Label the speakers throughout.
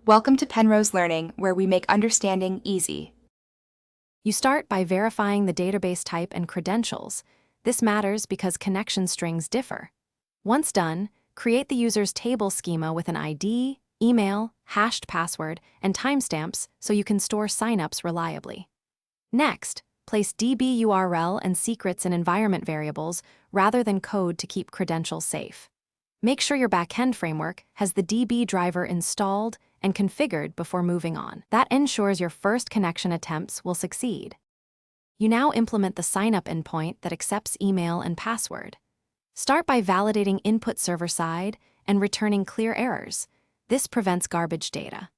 Speaker 1: Welcome to Penrose Learning, where we make understanding easy.
Speaker 2: You start by verifying the database type and credentials. This matters because connection strings differ. Once done, create the user's table schema with an ID, email, hashed password, and timestamps so you can store signups reliably. Next, place DB URL and secrets in environment variables rather than code to keep credentials safe. Make sure your backend framework has the DB driver installed and configured before moving on. That ensures your first connection attempts will succeed. You now implement the sign-up endpoint that accepts email and password. Start by validating input server-side and returning clear errors. This prevents garbage data.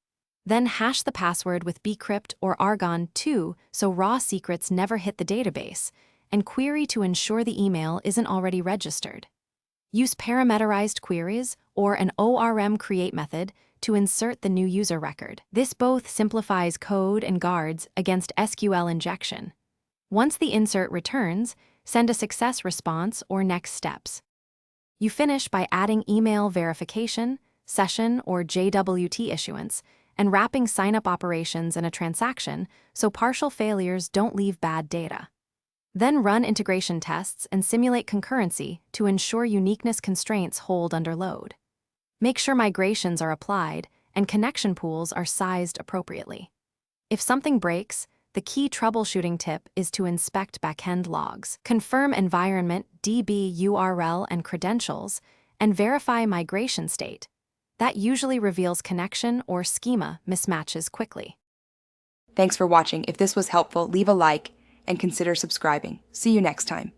Speaker 2: Then hash the password with bcrypt or argon2 so raw secrets never hit the database, and query to ensure the email isn't already registered. Use parameterized queries or an ORM create method to insert the new user record. This both simplifies code and guards against SQL injection. Once the insert returns, send a success response or next steps. You finish by adding email verification, session, or JWT issuance, and wrapping sign-up operations in a transaction so partial failures don't leave bad data. Then run integration tests and simulate concurrency to ensure uniqueness constraints hold under load. Make sure migrations are applied and connection pools are sized appropriately. If something breaks, the key troubleshooting tip is to inspect backend logs, confirm environment, DB, URL, and credentials, and verify migration state. That usually reveals connection or schema mismatches quickly.
Speaker 1: Thanks for watching. If this was helpful, leave a like and consider subscribing. See you next time.